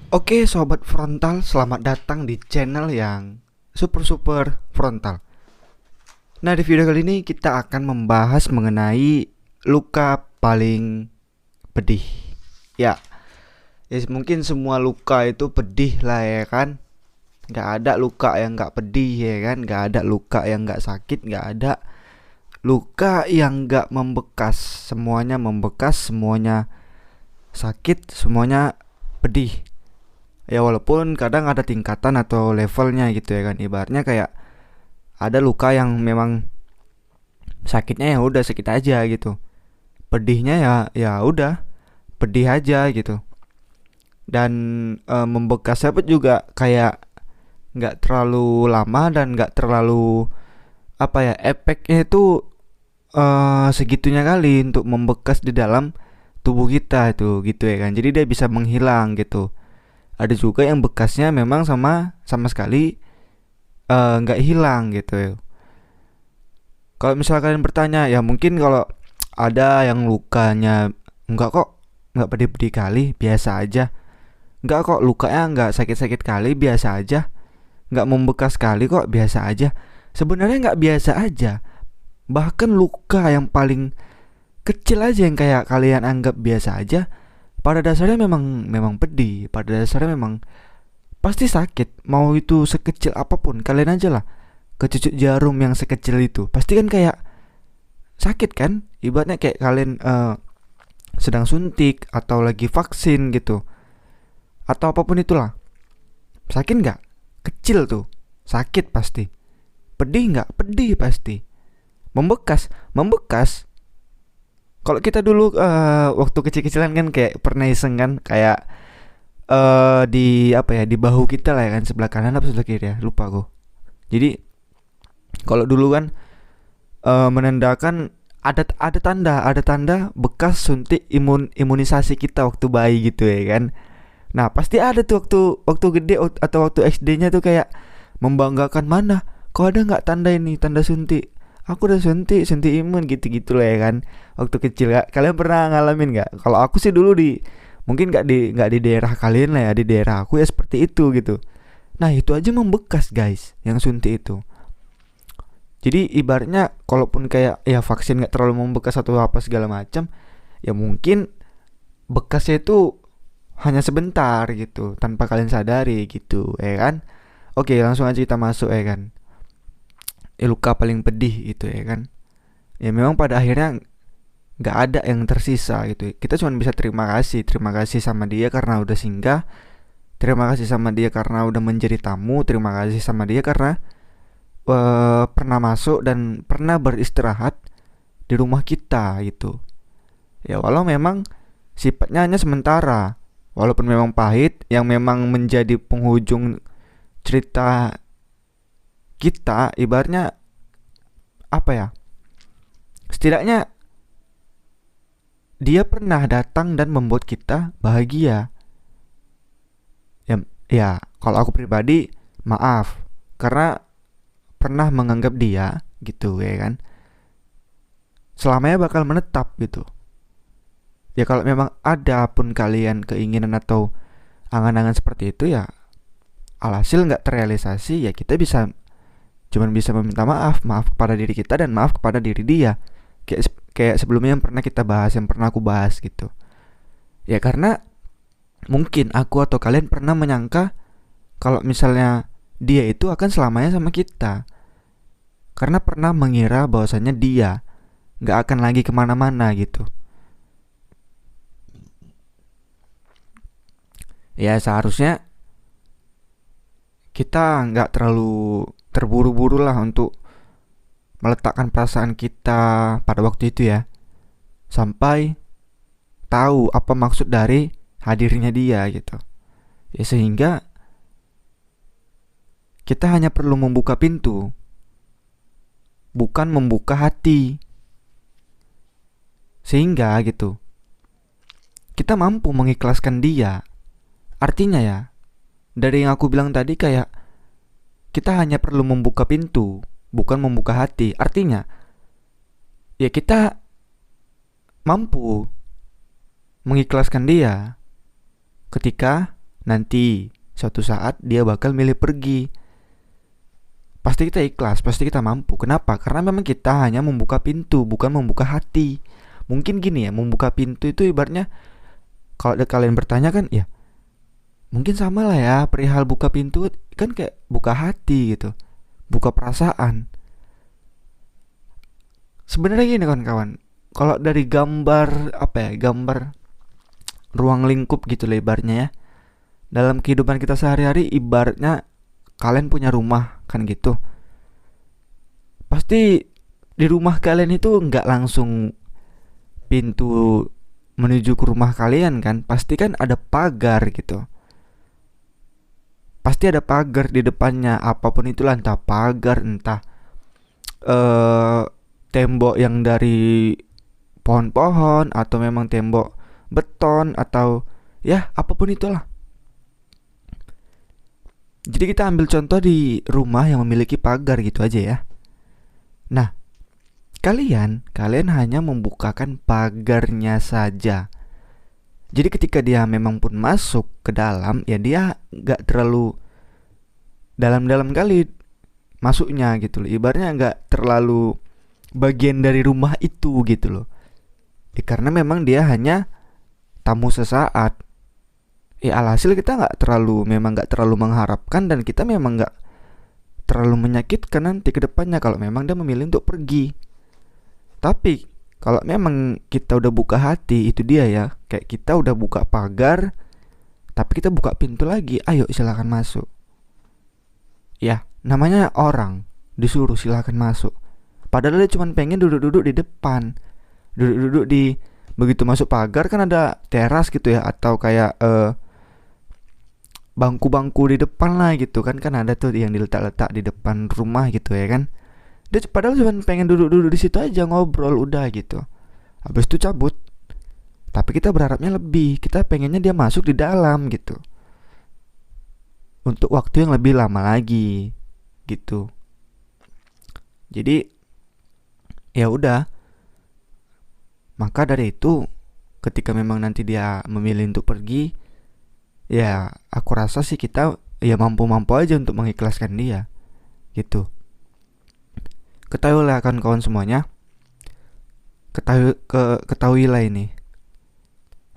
Oke sobat frontal, selamat datang di channel yang super frontal. Nah, di video kali ini kita akan membahas mengenai luka paling pedih. Ya, mungkin semua luka itu pedih lah ya kan. Gak ada luka yang gak pedih ya kan. Gak ada luka yang gak sakit. Gak ada luka yang gak membekas. Semuanya membekas, semuanya sakit, semuanya pedih. Ya walaupun kadang ada tingkatan atau levelnya gitu ya kan. Ibaratnya kayak ada luka yang memang sakitnya ya udah sakit aja gitu. Pedihnya ya udah pedih aja gitu. Dan membekasnya pun juga kayak nggak terlalu lama dan nggak terlalu apa ya, efeknya itu segitunya kali untuk membekas di dalam tubuh kita itu gitu ya kan. Jadi dia bisa menghilang gitu. Ada juga yang bekasnya memang sama sama sekali nggak hilang gitu. Kalau misalnya kalian bertanya, ya mungkin kalau ada yang lukanya enggak kok, enggak pedih-pedih kali, biasa aja. Enggak kok, lukanya enggak sakit-sakit kali, biasa aja. Enggak membekas kali kok, biasa aja. Sebenarnya enggak biasa aja. Bahkan luka yang paling kecil aja yang kayak kalian anggap biasa aja, pada dasarnya memang memang pedih. Pada dasarnya memang pasti sakit. Mau itu sekecil apapun, kalian aja lah kecucuk jarum yang sekecil itu. Pasti kan kayak sakit kan, ibaratnya kayak kalian sedang suntik atau lagi vaksin gitu atau apapun itulah. Sakit nggak? Kecil tuh sakit pasti. Pedih nggak? Pedih pasti. Membekas kalau kita dulu waktu kecil-kecilan kan kayak pernah iseng kan, kayak di apa ya, di bahu kita lah ya kan, sebelah kanan apa sebelah kiri ya, lupa aku. Jadi kalau dulu kan menandakan ada tanda bekas suntik imunisasi kita waktu bayi gitu ya kan. Nah pasti ada tuh waktu waktu gede atau waktu SD-nya tuh kayak membanggakan, mana kok ada nggak tanda ini, tanda suntik, aku udah suntik imun gitu-gitu lah ya kan. Waktu kecil kalian pernah ngalamin nggak? Kalau aku sih dulu di, mungkin nggak di daerah kalian lah ya, di daerah aku ya seperti itu gitu. Nah itu aja membekas guys, yang suntik itu. Jadi ibaratnya kalaupun kayak ya vaksin nggak terlalu membekas atau apa segala macam, ya mungkin bekasnya itu hanya sebentar gitu tanpa kalian sadari gitu ya kan. Oke, langsung aja kita masuk ya kan. Luka paling pedih itu ya kan. Ya memang pada akhirnya nggak ada yang tersisa gitu. Kita cuma bisa terima kasih sama dia karena udah singgah, terima kasih sama dia karena udah menjadi tamu, terima kasih sama dia karena pernah masuk dan pernah beristirahat di rumah kita gitu. Ya walau memang sifatnya hanya sementara, walaupun memang pahit, yang memang menjadi penghujung cerita kita, ibaratnya apa ya, setidaknya dia pernah datang dan membuat kita bahagia. Ya kalau aku pribadi maaf karena pernah menganggap dia gitu ya kan, selamanya bakal menetap gitu. Ya kalau memang ada pun kalian keinginan atau angan-angan seperti itu, ya alhasil nggak terrealisasi, ya kita bisa cuman bisa meminta maaf kepada diri kita dan maaf kepada diri dia. Kayak sebelumnya yang pernah kita bahas, yang pernah aku bahas gitu. Ya karena mungkin aku atau kalian pernah menyangka kalau misalnya dia itu akan selamanya sama kita, karena pernah mengira bahwasannya dia nggak akan lagi kemana-mana gitu. Ya seharusnya kita nggak terlalu terburu-buru lah untuk meletakkan perasaan kita pada waktu itu ya, sampai tahu apa maksud dari hadirnya dia gitu. Ya sehingga kita hanya perlu membuka pintu, bukan membuka hati. Sehingga gitu kita mampu mengikhlaskan dia. Artinya ya, dari yang aku bilang tadi kayak kita hanya perlu membuka pintu, bukan membuka hati. Artinya ya kita mampu mengikhlaskan dia ketika nanti suatu saat dia bakal milih pergi. Pasti kita ikhlas, pasti kita mampu. Kenapa? Karena memang kita hanya membuka pintu, bukan membuka hati. Mungkin gini ya, membuka pintu itu ibaratnya, kalau kalian bertanya kan ya, mungkin sama lah ya, perihal buka pintu kan kayak buka hati gitu, buka perasaan. Sebenarnya gini kawan-kawan, kalau dari gambar apa ya, gambar ruang lingkup gitu lebarnya ya, dalam kehidupan kita sehari-hari, ibaratnya kalian punya rumah kan gitu. Pasti di rumah kalian itu nggak langsung pintu menuju ke rumah kalian kan, pasti kan ada pagar gitu. Pasti ada pagar di depannya, apapun itulah, entah pagar, entah eh tembok yang dari pohon-pohon, atau memang tembok beton, atau ya apapun itulah. Jadi kita ambil contoh di rumah yang memiliki pagar gitu aja ya. Nah, kalian hanya membukakan pagarnya saja. Jadi ketika dia memang pun masuk ke dalam, ya dia nggak terlalu dalam-dalam kali masuknya gitu loh. Ibaratnya nggak terlalu bagian dari rumah itu gitu loh. Karena memang dia hanya tamu sesaat. Alhasil kita memang nggak terlalu mengharapkan, dan kita memang nggak terlalu menyakitkan nanti ke depannya kalau memang dia memilih untuk pergi. Tapi kalau memang kita udah buka hati, itu dia ya, kayak kita udah buka pagar, tapi kita buka pintu lagi, ayo silakan masuk. Ya, namanya orang disuruh silakan masuk. Padahal dia cuma pengen duduk-duduk di depan, duduk-duduk di, begitu masuk pagar kan ada teras gitu ya, atau kayak bangku-bangku di depan lah gitu kan ada tuh yang diletak-letak di depan rumah gitu ya kan. Dia padahal cuma pengen duduk-duduk di situ aja, ngobrol udah gitu. Habis itu cabut. Tapi kita berharapnya lebih, kita pengennya dia masuk di dalam gitu, untuk waktu yang lebih lama lagi gitu. Jadi ya udah, maka dari itu ketika memang nanti dia memilih untuk pergi, ya aku rasa sih kita ya mampu-mampu aja untuk mengikhlaskan dia gitu. Ketahuilah kan kawan semuanya, ketahuilah ini,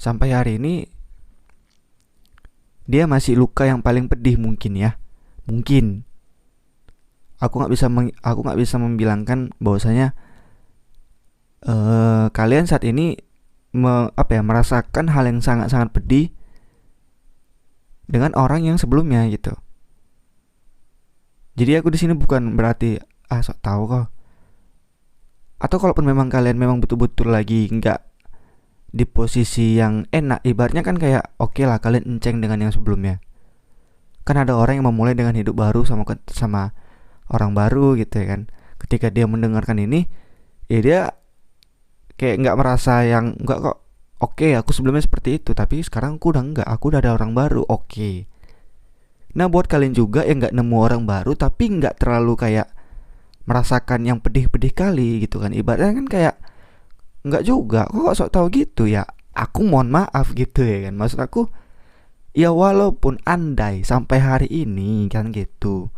sampai hari ini dia masih luka yang paling pedih mungkin ya. Mungkin aku nggak bisa membilangkan bahwasanya kalian saat ini merasakan hal yang sangat-sangat pedih dengan orang yang sebelumnya gitu. Jadi aku di sini bukan berarti sok tahu kok. Atau kalaupun memang kalian memang betul-betul lagi nggak di posisi yang enak, ibaratnya kan kayak oke lah kalian enceng dengan yang sebelumnya. Kan ada orang yang memulai dengan hidup baru sama orang baru gitu ya kan. Ketika dia mendengarkan ini, ya dia kayak nggak merasa yang nggak kok. Oke, aku sebelumnya seperti itu, tapi sekarang aku udah enggak, aku udah ada orang baru. Oke. Nah, buat kalian juga yang nggak nemu orang baru, tapi nggak terlalu kayak merasakan yang pedih-pedih kali gitu kan. Ibaratnya kan kayak nggak juga, kok sok tahu gitu ya. Aku mohon maaf gitu ya kan. Maksud aku, ya walaupun andai sampai hari ini kan gitu,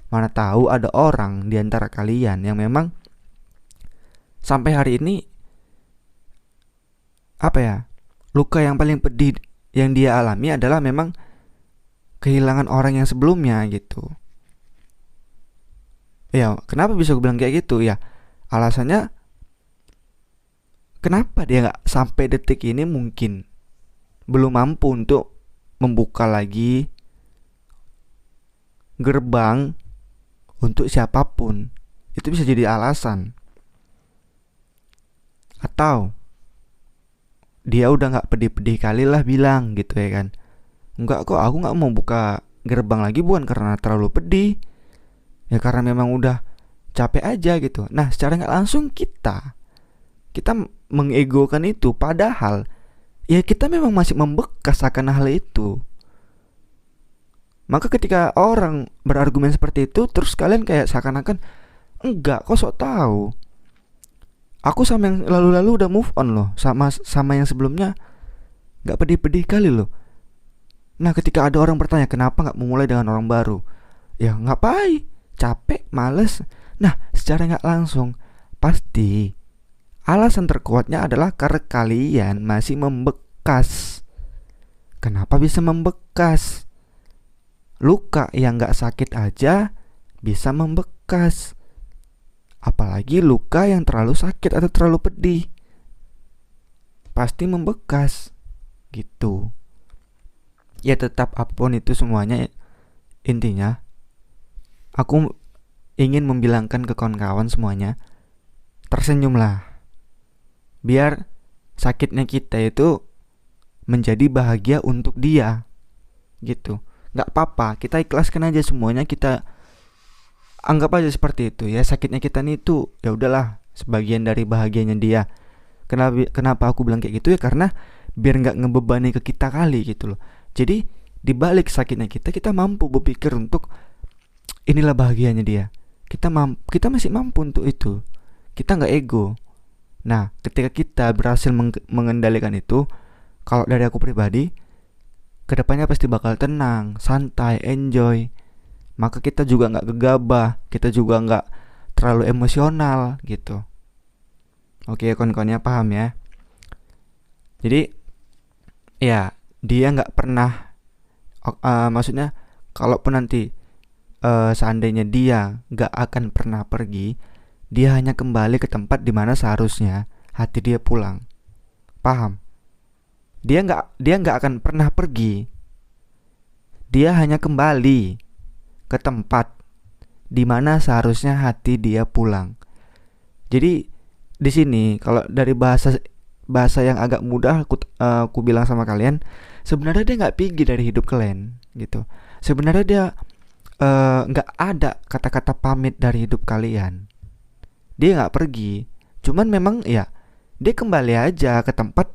mana tahu ada orang di antara kalian yang memang sampai hari ini luka yang paling pedih yang dia alami adalah memang kehilangan orang yang sebelumnya gitu. Ya, kenapa bisa gue bilang kayak gitu? Ya, alasannya kenapa dia nggak sampai detik ini mungkin belum mampu untuk membuka lagi gerbang untuk siapapun. Itu bisa jadi alasan. Atau dia udah gak pedih-pedih kali lah bilang gitu ya kan. Enggak kok, aku gak mau buka gerbang lagi, bukan karena terlalu pedih, ya karena memang udah capek aja gitu. Nah, secara gak langsung kita mengegokan itu, padahal ya kita memang masih membekas akan hal itu. Maka ketika orang berargumen seperti itu, terus kalian kayak seakan-akan enggak, kok sok tahu, aku sama yang lalu-lalu udah move on loh, sama yang sebelumnya gak pedih-pedih kali loh. Nah, ketika ada orang bertanya kenapa nggak memulai dengan orang baru, ya ngapain, capek, males. Nah, secara nggak langsung pasti alasan terkuatnya adalah karena kalian masih membekas. Kenapa bisa membekas? Luka yang nggak sakit aja bisa membekas, apalagi luka yang terlalu sakit atau terlalu pedih, pasti membekas gitu. Ya tetap apapun itu semuanya, intinya aku ingin membilangkan ke kawan-kawan semuanya, tersenyumlah. Biar sakitnya kita itu menjadi bahagia untuk dia gitu. Gak apa-apa, kita ikhlaskan aja semuanya, kita anggap aja seperti itu ya. Sakitnya kita nih itu ya udahlah sebagian dari bahagianya dia. Kenapa aku bilang kayak gitu ya, karena biar nggak ngebebani ke kita kali gitu loh. Jadi di balik sakitnya kita mampu berpikir untuk inilah bahagianya dia. Kita masih mampu untuk itu. Kita nggak ego. Nah, ketika kita berhasil mengendalikan itu, kalau dari aku pribadi, kedepannya pasti bakal tenang, santai, enjoy. Maka kita juga nggak gegabah, kita juga nggak terlalu emosional gitu. Oke, kawan-kawannya paham ya. Jadi ya dia nggak pernah, maksudnya kalaupun nanti seandainya dia nggak akan pernah pergi, dia hanya kembali ke tempat dimana seharusnya hati dia pulang. Paham? Dia nggak akan pernah pergi. Dia hanya kembali ke tempat dimana seharusnya hati dia pulang. Jadi di sini kalau dari bahasa yang agak mudah aku bilang sama kalian, sebenarnya dia nggak pergi dari hidup kalian gitu. Sebenarnya dia nggak ada kata-kata pamit dari hidup kalian. Dia nggak pergi, cuman memang ya dia kembali aja ke tempat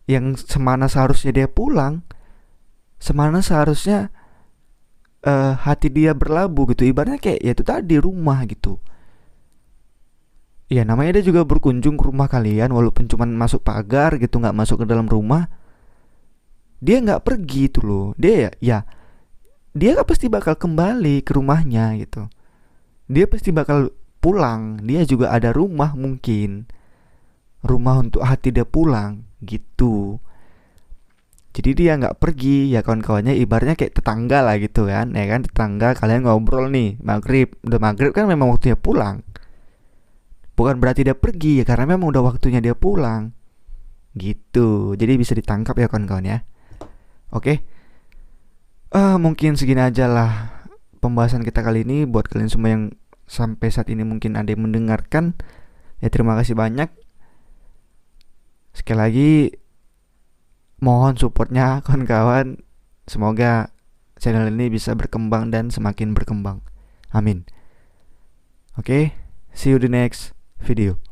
yang semana seharusnya dia pulang, semana seharusnya hati dia berlabuh gitu. Ibaratnya kayak ya itu tadi, rumah gitu. Ya namanya dia juga berkunjung ke rumah kalian, walaupun cuma masuk pagar gitu, nggak masuk ke dalam rumah. Dia nggak pergi itu loh. Ya dia kan pasti bakal kembali ke rumahnya gitu. Dia pasti bakal pulang. Dia juga ada rumah, mungkin rumah untuk hati dia pulang gitu. Jadi dia nggak pergi ya kawan-kawannya, ibaratnya kayak tetangga lah gitu kan. Ya kan, tetangga kalian ngobrol nih maghrib, udah maghrib kan memang waktunya pulang. Bukan berarti dia pergi ya, karena memang udah waktunya dia pulang gitu. Jadi bisa ditangkap ya kawan-kawan ya. Oke, mungkin segini aja lah pembahasan kita kali ini. Buat kalian semua yang sampai saat ini mungkin ada yang mendengarkan, ya terima kasih banyak. Sekali lagi mohon supportnya kawan-kawan. Semoga channel ini bisa berkembang dan semakin berkembang. Amin. Oke, see you di next video.